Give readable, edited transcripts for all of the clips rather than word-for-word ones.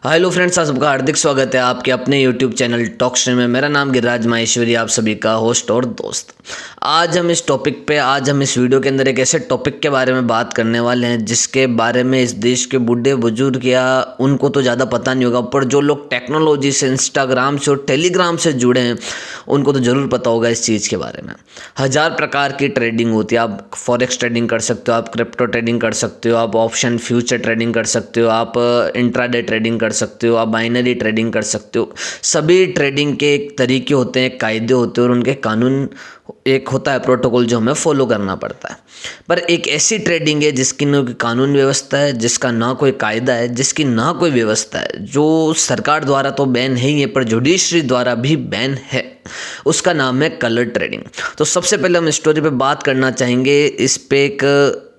Hello friends, आप सबका हार्दिक स्वागत है आपके अपने यूट्यूब चैनल टॉक्स में। मेरा नाम गिरिराज माहेश्वरी, आप सभी का होस्ट और दोस्त। आज हम इस वीडियो के अंदर एक ऐसे टॉपिक के बारे में बात करने वाले हैं जिसके बारे में इस देश के बूढ़े बुजुर्ग या उनको तो ज़्यादा पता नहीं होगा, पर जो लोग टेक्नोलॉजी से, इंस्टाग्राम से और टेलीग्राम से जुड़े हैं उनको तो ज़रूर पता होगा इस चीज़ के बारे में। 1000 प्रकार की ट्रेडिंग होती है। आप फॉरेक्स ट्रेडिंग कर सकते हो, आप क्रिप्टो ट्रेडिंग कर सकते हो, आप ऑप्शन फ्यूचर ट्रेडिंग कर सकते हो, आप इंट्राडे ट्रेडिंग कर सकते हो, आप बाइनरी ट्रेडिंग कर सकते हो। सभी ट्रेडिंग के एक तरीके होते हैं, कायदे होते हैं और उनके कानून, एक होता है प्रोटोकॉल जो हमें फॉलो करना पड़ता है। पर एक ऐसी ट्रेडिंग है जिसकी ना कोई कानून व्यवस्था है, जिसका ना कोई कायदा है, जिसकी ना कोई व्यवस्था है, जो सरकार द्वारा तो बैन है ही है पर जुडिशरी द्वारा भी बैन है। उसका नाम है कलर ट्रेडिंग। तो सबसे पहले हम स्टोरी पे बात करना चाहेंगे, इस पे एक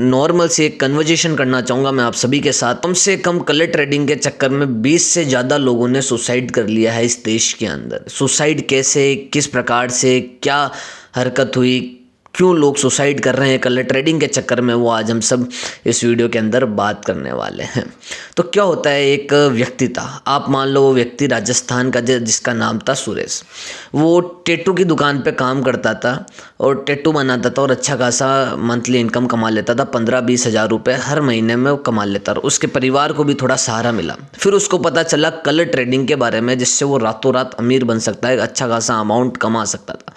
नॉर्मल से एक कन्वर्जेशन करना चाहूँगा मैं आप सभी के साथ। कम से कम कलर ट्रेडिंग के चक्कर में 20 से ज़्यादा लोगों ने सुसाइड कर लिया है इस देश के अंदर। सुसाइड कैसे, किस प्रकार से, क्या हरकत हुई, क्यों लोग सुसाइड कर रहे हैं कलर ट्रेडिंग के चक्कर में, वो आज हम सब इस वीडियो के अंदर बात करने वाले हैं। तो क्या होता है, एक व्यक्ति था, आप मान लो वो व्यक्ति राजस्थान का जिसका नाम था सुरेश। वो टैटू की दुकान पे काम करता था और टैटू बनाता था और अच्छा खासा मंथली इनकम कमा लेता था। 15-20 हज़ार रुपये हर महीने में वो कमा लेता और उसके परिवार को भी थोड़ा सहारा मिला। फिर उसको पता चला कलर ट्रेडिंग के बारे में, जिससे वो रातों रात अमीर बन सकता है, अच्छा खासा अमाउंट कमा सकता था।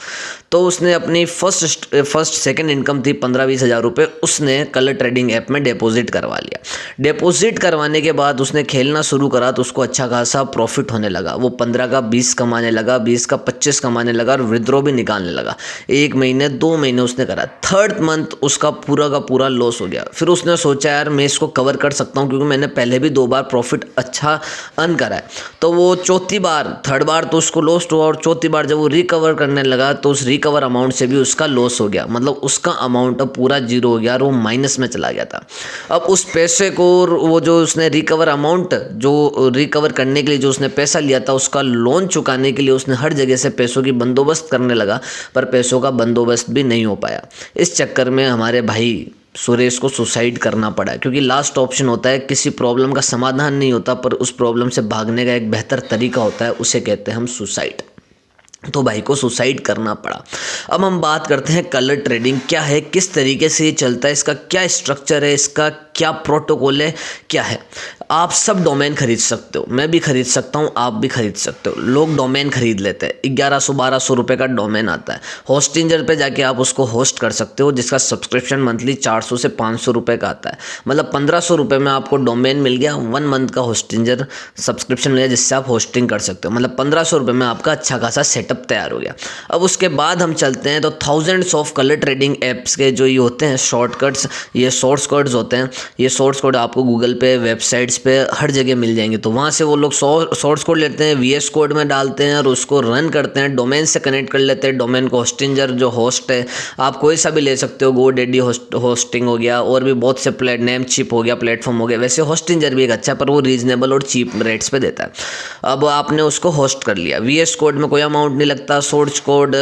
तो उसने अपनी फर्स्ट सेकंड इनकम थी 15-20 हज़ार रुपये, उसने कलर ट्रेडिंग ऐप में डिपॉजिट करवा लिया। डिपॉजिट करवाने के बाद उसने खेलना शुरू करा तो उसको अच्छा खासा प्रॉफिट होने लगा। वो 15 का 20 कमाने लगा, 20 का 25 कमाने लगा और विड्रॉ भी निकालने लगा। 1 महीने 2 महीने उसने करा, थर्ड मंथ उसका पूरा का पूरा लॉस हो गया। फिर उसने सोचा यार मैं इसको कवर कर सकता हूँ क्योंकि मैंने पहले भी 2 बार प्रॉफिट अच्छा अर्न करा है। तो वो थर्ड बार तो उसको लॉस हुआ और चौथी बार जब वो रिकवर करने लगा तो उस रिकवर अमाउंट से भी उसका लॉस हो गया। मतलब उसका अमाउंट अब पूरा जीरो हो गया और वो माइनस में चला गया था। अब उस पैसे को, वो जो उसने रिकवर अमाउंट, जो रिकवर करने के लिए जो उसने पैसा लिया था, उसका लोन चुकाने के लिए उसने हर जगह से पैसों की बंदोबस्त करने लगा, पर पैसों का बंदोबस्त भी नहीं हो पाया। इस चक्कर में हमारे भाई सुरेश को सुसाइड करना पड़ा, क्योंकि लास्ट ऑप्शन होता है, किसी प्रॉब्लम का समाधान नहीं होता पर उस प्रॉब्लम से भागने का एक बेहतर तरीका होता है, उसे कहते हैं हम सुसाइड। तो भाई को सुसाइड करना पड़ा। अब हम बात करते हैं कलर ट्रेडिंग क्या है, किस तरीके से ये चलता है, इसका क्या स्ट्रक्चर है, इसका क्या प्रोटोकॉल है, क्या है। आप सब डोमेन खरीद सकते हो, मैं भी खरीद सकता हूँ, आप भी खरीद सकते हो। लोग डोमेन खरीद लेते हैं, 1100-1200 रुपये का डोमेन आता है। होस्टिंजर पे जाके आप उसको होस्ट कर सकते हो, जिसका सब्सक्रिप्शन मंथली 400 से 500 रुपये का आता है। मतलब 1500 रुपये में आपको डोमेन मिल गया, 1 मंथ का होस्टिंजर सब्सक्रिप्शन मिल गया, जिससे आप होस्टिंग कर सकते हो। मतलब 1500 रुपये में आपका अच्छा खासा सेटअप तैयार हो गया। अब उसके बाद हम चलते हैं तो thousands of colour trading apps के जो ये होते हैं शॉर्टकट्स, ये सोर्स कोड्स होते हैं। ये सोर्स कोड आपको गूगल पे, वेबसाइट्स पे हर जगह मिल जाएंगे। तो वहाँ से वो लोग सोर्स कोड लेते हैं, VS कोड में डालते हैं और उसको रन करते हैं, डोमेन से कनेक्ट कर लेते हैं। डोमेन को होस्टिंजर जो होस्ट है, आप कोई सा भी ले सकते हो, GoDaddy होस्टिंग हो गया, और भी बहुत से नेमचिप हो गया, प्लेटफॉर्म हो गया। वैसे होस्टिंजर भी एक अच्छा है पर वो रीजनेबल और चीप रेट्स पे देता है। अब आपने उसको होस्ट कर लिया, VS कोड में कोई अमाउंट नहीं लगता, सोर्स कोड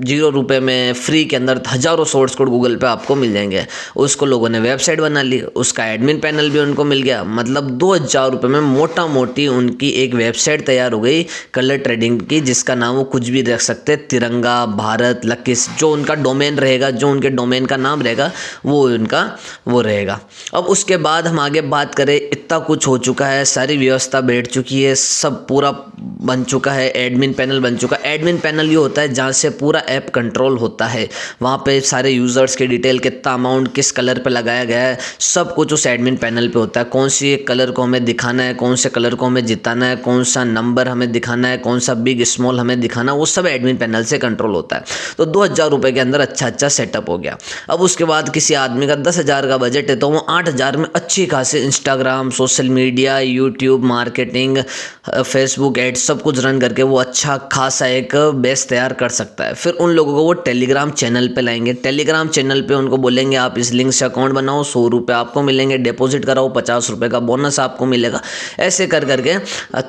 0 रुपये में फ्री के अंदर हज़ारों सोर्स कोड गूगल पे आपको मिल जाएंगे। उसको लोगों ने वेबसाइट बना ली, उसका एडमिन पैनल भी उनको मिल गया। मतलब 2000 रुपये में मोटा मोटी उनकी एक वेबसाइट तैयार हो गई कलर ट्रेडिंग की, जिसका नाम वो कुछ भी रख सकते, तिरंगा, भारत, लकीस, जो उनका डोमेन रहेगा, जो उनके डोमेन का नाम रहेगा वो उनका वो रहेगा। अब उसके बाद हम आगे बात करें, इतना कुछ हो चुका है, सारी व्यवस्था बैठ चुकी है, सब पूरा बन चुका है, एडमिन पैनल बन चुका है। एडमिन पैनल ये होता है जहाँ से पूरा ऐप कंट्रोल होता है। वहाँ पे सारे यूज़र्स के डिटेल, कितना अमाउंट किस कलर पे लगाया गया है, सब कुछ उस एडमिन पैनल पे होता है। कौन सी एक कलर को हमें दिखाना है, कौन से कलर को हमें जिताना है, कौन सा नंबर हमें दिखाना है, कौन सा बिग स्मॉल हमें दिखाना है, वो सब एडमिन पैनल से कंट्रोल होता है। तो 2000 रुपये के अंदर अच्छा सेटअप हो गया। अब उसके बाद किसी आदमी का 10,000 का बजट है तो वो 8000 में अच्छी खासी Instagram, social media, YouTube marketing, Facebook ads सब कुछ रन करके वो अच्छा खासा एक बेस तैयार कर सकता है। फिर फिर उन लोगों को वो टेलीग्राम चैनल पे लाएंगे। टेलीग्राम चैनल पे उनको बोलेंगे आप इस लिंक से अकाउंट बनाओ, 100 रुपये आपको मिलेंगे, डिपॉजिट कराओ, 50 रुपये का बोनस आपको मिलेगा। ऐसे कर करके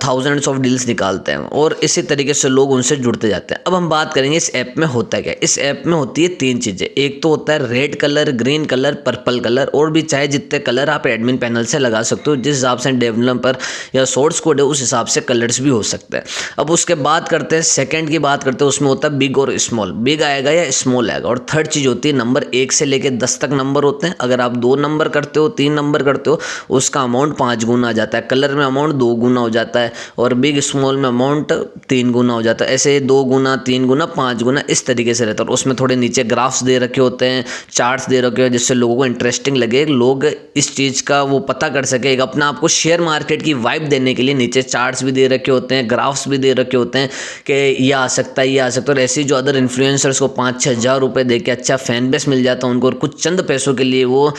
थाउजेंड्स ऑफ डील्स निकालते हैं और इसी तरीके से लोग उनसे जुड़ते जाते हैं। अब हम बात करेंगे इस ऐप में होता क्या है। इस ऐप में होती है 3 चीज़ें। एक तो होता है red colour, green colour, purple colour, और भी चाहे जितने कलर आप एडमिन पैनल से लगा सकते हो, जिस हिसाब से डेवलपर या सोर्स कोड है उस हिसाब से कलर्स भी हो सकते हैं। अब उसके बात करते हैं सेकंड की बात करते हैं, उसमें होता है बिग और स्मॉल, बिग आएगा या स्मॉल आएगा। और थर्ड चीज़ होती है नंबर 1 से लेकर 10 तक नंबर होते हैं। अगर आप 2 नंबर करते हो, 3 नंबर करते हो, उसका अमाउंट 5 गुना आ जाता है। कलर में अमाउंट 2 गुना हो जाता है और बिग स्मॉल में अमाउंट 3 गुना हो जाता है। ऐसे 2 गुना, 3 गुना, 5 गुना इस तरीके से रहता है। और उसमें थोड़े नीचे ग्राफ्स दे रखे होते हैं, चार्ट्स दे रखे हो, जिससे लोगों को इंटरेस्टिंग लगे, लोग इस चीज़ का वो पता कर सके। एक अपना आपको शेयर मार्केट की वाइब देने के लिए नीचे चार्ट्स भी दे रखे होते हैं, ग्राफ्स भी दे रखे होते हैं कि ये आ सकता है, ये आ सकता है। और ऐसे जो अदर इन्फ्लुएंसर्स को 5-6 हज़ार रुपये दे के अच्छा फैन बेस मिल जाता है उनको, और कुछ चंद पैसों के लिए वो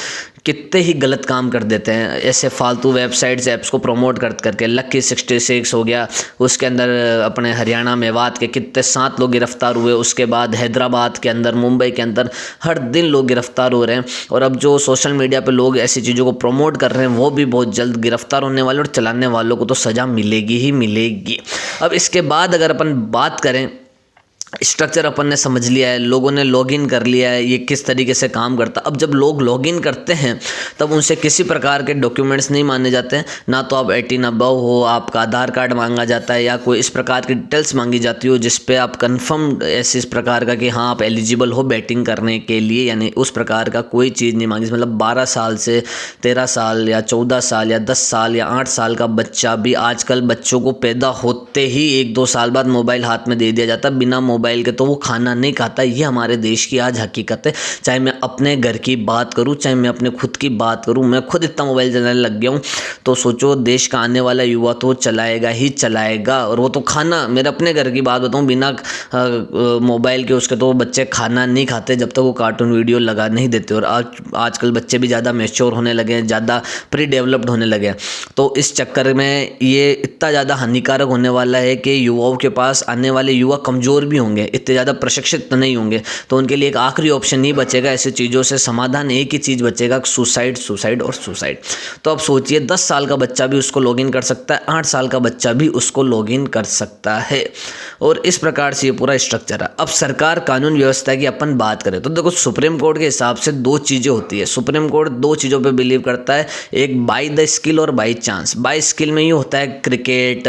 कितने ही गलत काम कर देते हैं। ऐसे फालतू वेबसाइट्स ऐप्स को प्रमोट कर करके लकी 66 हो गया, उसके अंदर अपने हरियाणा मेवात के कितने 7 लोग गिरफ्तार हुए। उसके बाद हैदराबाद के अंदर, मुंबई के अंदर हर दिन लोग गिरफ्तार हो रहे हैं। और अब जो सोशल मीडिया पे लोग ऐसी चीज़ों को प्रमोट कर रहे हैं वो भी बहुत जल्द गिरफ्तार होने वाले, और चलाने वालों को तो सज़ा मिलेगी ही मिलेगी। अब इसके बाद अगर अपन बात करें, स्ट्रक्चर अपन ने समझ लिया है, लोगों ने लॉगिन कर लिया है, ये किस तरीके से काम करता है। अब जब लोग लॉगिन करते हैं तब उनसे किसी प्रकार के डॉक्यूमेंट्स नहीं मांगे जाते हैं, ना तो आप 18 अबव हो, आपका आधार कार्ड मांगा जाता है या कोई इस प्रकार की डिटेल्स मांगी जाती हो जिस पे आप कंफर्म ऐसे इस प्रकार का कि हाँ आप एलिजिबल हो बैटिंग करने के लिए, यानी उस प्रकार का कोई चीज़ नहीं मांगी। मतलब 12 साल से 13 साल या 14 साल या 10 साल या 8 साल का बच्चा भी, आजकल बच्चों को पैदा होते ही 1-2 साल बाद मोबाइल हाथ में दे दिया जाता है बिना मोबाइल के, तो वो खाना नहीं खाता। ये हमारे देश की आज हकीकत है। चाहे मैं अपने घर की बात करूं, चाहे मैं अपने खुद की बात करूं, मैं खुद इतना मोबाइल चलाने लग गया हूं, तो सोचो देश का आने वाला युवा तो चलाएगा ही चलाएगा। और वो तो खाना, मेरे अपने घर की बात बताऊं, बिना मोबाइल के उसके तो बच्चे खाना नहीं खाते जब तक वो कार्टून वीडियो लगा नहीं देते। और आजकल बच्चे भी ज़्यादा मैच्योर होने लगे हैं, ज़्यादा प्री डेवलप्ड होने लगे हैं, तो इस चक्कर में ये इतना ज़्यादा हानिकारक होने वाला है कि युवाओं के पास आने वाले युवा कमज़ोर भी होंगे, इतने ज़्यादा प्रशिक्षित नहीं होंगे। तो उनके लिए एक आखिरी ऑप्शन नहीं बचेगा, ऐसी चीज़ों से समाधान एक ही चीज़ बचेगा, सुसाइड, सुसाइड और सुसाइड। तो अब सोचिए 10 साल का बच्चा भी उसको लॉगिन कर सकता है, 8 साल का बच्चा भी उसको लॉगिन कर सकता है, और इस प्रकार से ये पूरा स्ट्रक्चर है। अब सरकार कानून व्यवस्था की अपन बात करें तो देखो, सुप्रीम कोर्ट के हिसाब से 2 चीज़ें होती है। सुप्रीम कोर्ट 2 चीज़ों पे बिलीव करता है, एक बाय द स्किल और बाय चांस। बाय स्किल में ये होता है क्रिकेट,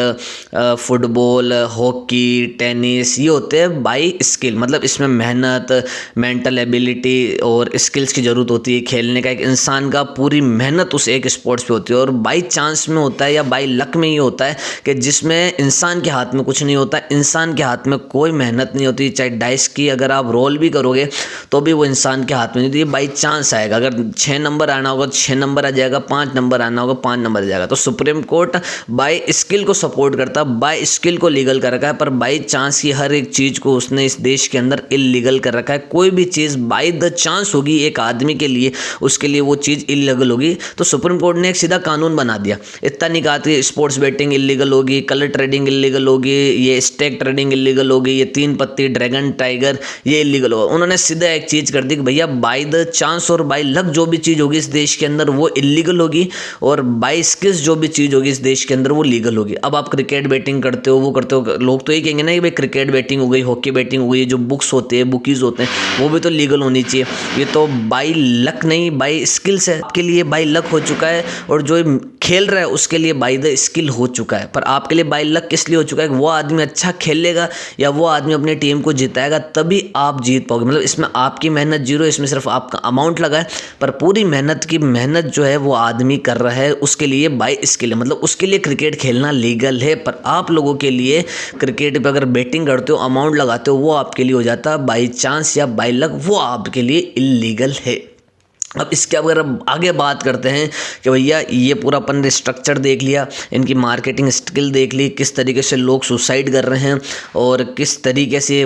फुटबॉल, हॉकी, टेनिस, ये होते हैं बाय स्किल। मतलब इसमें मेहनत, मेंटल एबिलिटी और स्किल्स की ज़रूरत होती है। खेलने का एक इंसान का पूरी मेहनत उस एक स्पोर्ट्स पे होती है। और बाय चांस में होता है या बाय लक में ये होता है कि जिसमें इंसान के हाथ में कुछ नहीं होता, इंसान के हाथ में कोई मेहनत नहीं होती। चाहे डाइस की अगर आप रोल भी करोगे तो भी वो इंसान के हाथ में नहीं होती, बाई चांस आएगा। अगर 6 नंबर आना होगा तो 6 नंबर आ जाएगा, 5 नंबर आना होगा 5 नंबर आ जाएगा। तो सुप्रीम कोर्ट बाय स्किल को सपोर्ट करता है, बाय स्किल को लीगल कर रखा है, पर बाई चांस की हर एक चीज़ को उसने इस देश के अंदर इलीगल कर रखा है। कोई भी चीज़ बाय द चांस होगी एक आदमी के लिए, उसके लिए वो चीज़ इलीगल होगी। तो सुप्रीम कोर्ट ने एक सीधा कानून बना दिया, इतना नहीं कहा कि स्पोर्ट्स बेटिंग इलीगल होगी, कलर ट्रेडिंग इलीगल होगी, ये स्टेक ट्रेडिंग इलीगल होगी, ये 3 पत्ती ड्रैगन टाइगर ये इलीगल होगा। उन्होंने सीधा एक चीज़ कर दी कि भैया बाय द चांस और बाय लक जो भी चीज़ होगी इस देश के अंदर वो इलीगल होगी, और बाय स्किल्स जो भी चीज़ होगी इस देश के अंदर वो लीगल होगी। अब आप क्रिकेट बैटिंग करते हो, वो करते हो, लोग तो ये कहेंगे ना कि भाई क्रिकेट बैटिंग हो गई, हॉकी बैटिंग हो गई, जो बुक्स होते हैं, बुकीज़ होते हैं, वो भी तो लीगल होनी चाहिए। ये तो बाय लक नहीं, बाय स्किल्स है। आपके लिए बाय लक हो चुका है और जो खेल रहा है उसके लिए बाय द स्किल हो चुका है, पर आपके लिए बाय लक किस लिए हो चुका है? वो आदमी अच्छा खेलेगा या वो आदमी अपनी टीम को जिताएगा, तभी आप जीत पाओगे। मतलब इसमें आपकी मेहनत जीरो, इसमें सिर्फ आपका अमाउंट लगा है, पर पूरी मेहनत की मेहनत जो है वो आदमी कर रहा है, उसके लिए बाय स्किल है। मतलब उसके लिए क्रिकेट खेलना लीगल है, पर आप लोगों के लिए क्रिकेट पर अगर बैटिंग करते हो, अमाउंट लगाते हो, वो आपके लिए हो जाता है बाई चांस या बाय लक, वो आपके लिए इलीगल है। अब इसके अगर अब आगे बात करते हैं कि भैया ये पूरा अपन ने स्ट्रक्चर देख लिया, इनकी मार्केटिंग स्किल देख ली, किस तरीके से लोग सुसाइड कर रहे हैं और किस तरीके से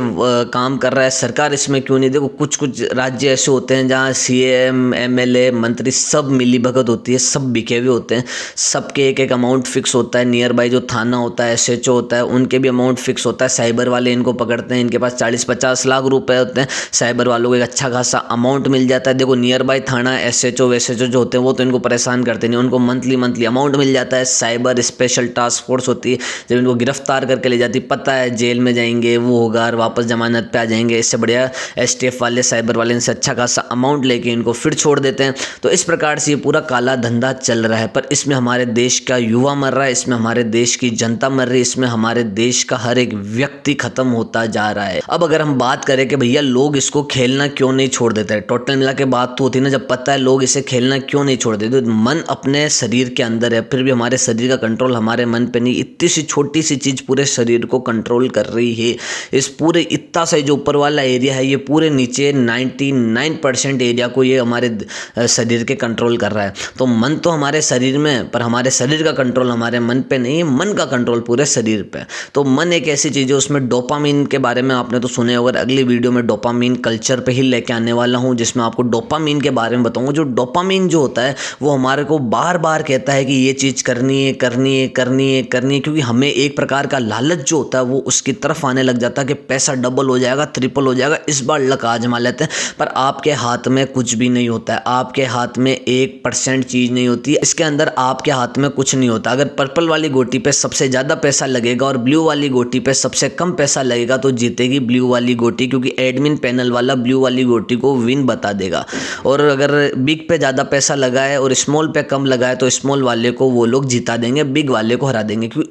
काम कर रहा है सरकार, इसमें क्यों नहीं। देखो कुछ कुछ राज्य ऐसे होते हैं जहाँ सीएम एमएलए मंत्री सब मिली भगत होती है, सब बिके हुए होते हैं, सबके एक एक अमाउंट फिक्स होता है। नियर बाई जो थाना होता है, एसएचओ होता है, उनके भी अमाउंट फिक्स होता है। साइबर वाले इनको पकड़ते हैं, इनके पास 40-50 लाख रुपए होते हैं, साइबर वालों को एक अच्छा खासा अमाउंट मिल जाता है। देखो नियर बाई थाना एसएचओ वैसेचओ जो होते हैं वो तो इनको परेशान करते नहीं, उनको मंथली अमाउंट मिल जाता है। साइबर स्पेशल टास्क फोर्स होती है, जब इनको गिरफ्तार करके ले जाती, पता है जेल में जाएंगे, वो होगा और वापस जमानत पे आ जाएंगे। इससे बढ़िया एसटीएफ वाले, साइबर वाले इनसे अच्छा खासा अमाउंट लेके इनको फिर छोड़ देते हैं। तो इस प्रकार से ये पूरा काला धंधा चल रहा है, पर इसमें हमारे देश का युवा मर रहा है, इसमें हमारे देश की जनता मर रही है, इसमें हमारे देश का हर एक व्यक्ति खत्म होता जा रहा है। अब अगर हम बात करें कि भैया लोग इसको खेलना क्यों नहीं छोड़ देते हैं, टोटल मिला के बात तो होती है ना, जब पता है लोग इसे खेलना क्यों नहीं छोड़ देते। तो मन अपने शरीर के अंदर है, फिर भी हमारे शरीर का कंट्रोल हमारे मन पे नहीं। इतनी सी छोटी सी चीज पूरे शरीर को कंट्रोल कर रही है। इस पूरे इतना सा जो ऊपर वाला एरिया है, ये पूरे नीचे 99% एरिया को ये हमारे शरीर के कंट्रोल कर रहा है। तो मन तो हमारे शरीर में है, पर हमारे शरीर का कंट्रोल हमारे मन पे नहीं है, मन का कंट्रोल पूरे शरीर पे। तो मन एक ऐसी चीज है, उसमें डोपामीन के बारे में आपने तो सुने होगा। अगली वीडियो में डोपामीन कल्चर पे ही लेके आने वाला हूँ, जिसमें आपको डोपामीन के बारे में बताऊंगा। जो डोपामीन जो होता है वो हमारे को बार बार कहता है कि ये चीज़ करनी है, करनी है, करनी है, करनी है, क्योंकि हमें एक प्रकार का लालच जो होता है वो उसकी तरफ आने लग जाता है कि पैसा डबल हो जाएगा, ट्रिपल हो जाएगा, इस बार लक आजमा लेते हैं। पर आपके हाथ में कुछ भी नहीं होता है, आपके हाथ में 1% चीज़ नहीं होती है, इसके अंदर आपके हाथ में कुछ नहीं होता। अगर पर्पल वाली गोटी पे सबसे ज़्यादा पैसा लगेगा और ब्लू वाली गोटी पे सबसे कम पैसा लगेगा तो जीतेगी ब्लू वाली गोटी, क्योंकि एडमिन पैनल वाला ब्लू वाली गोटी को विन बता देगा। और अगर बिग पे ज़्यादा पैसा लगा है और स्मॉल पे कम लगा है तो स्मॉल वाले को वो लोग जिता देंगे, बिग वाले को हरा देंगे। क्योंकि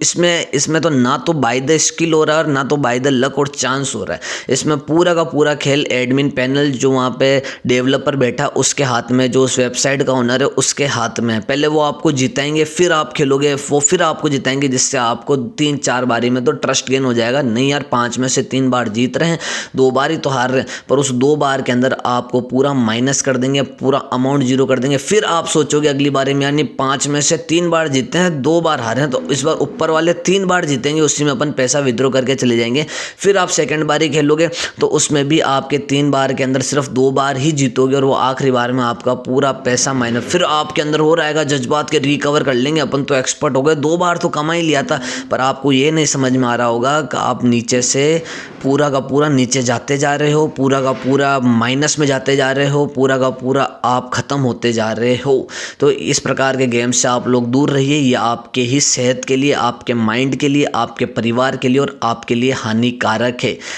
इसमें तो ना तो बाय द स्किल हो रहा है और ना तो बाय द लक और चांस हो रहा है। इसमें पूरा का पूरा खेल एडमिन पैनल जो वहाँ पे डेवलपर बैठा उसके हाथ में, जो उस वेबसाइट का ओनर है उसके हाथ में है। पहले वो आपको जिताएंगे, फिर आप खेलोगे, वो फिर आपको जिताएंगे, जिससे आपको 3-4 बारी में तो ट्रस्ट गेन हो जाएगा। नहीं यार 5 में से 3 बार जीत रहे हैं, 2 बार ही तो हार रहे हैं, पर उस 2 बार के अंदर आपको पूरा माइनस कर देंगे, पूरा अमाउंट जीरो कर देंगे। फिर आप सोचोगे अगली बारी में, यानी 5 में से 3 बार जीते हैं, 2 बार हारे हैं, तो इस बार ऊपर वाले 3 बार जीतेंगे, उसी में अपन पैसा विड्रॉ करके चले जाएंगे। फिर आप सेकंड बारी खेलोगे तो उसमें भी आपके 3 बार के अंदर सिर्फ 2 बार ही जीतोगे और वो आखिरी बार में आपका पूरा पैसा माइनस। फिर आपके अंदर हो रहेगा जज्बात के रिकवर कर लेंगे, अपन तो एक्सपर्ट हो गए, 2 बार तो कमा ही लिया था। पर आपको ये नहीं समझ में आ रहा होगा कि आप नीचे से पूरा का पूरा नीचे जाते जा रहे हो, पूरा का पूरा माइनस में जाते जा रहे हो, पूरा का पूरा आप खत्म होते जा रहे हो। तो इस प्रकार के गेम से आप लोग दूर रहिए, ये आपके ही सेहत के लिए, आपके माइंड के लिए, आपके परिवार के लिए और आपके लिए हानिकारक है।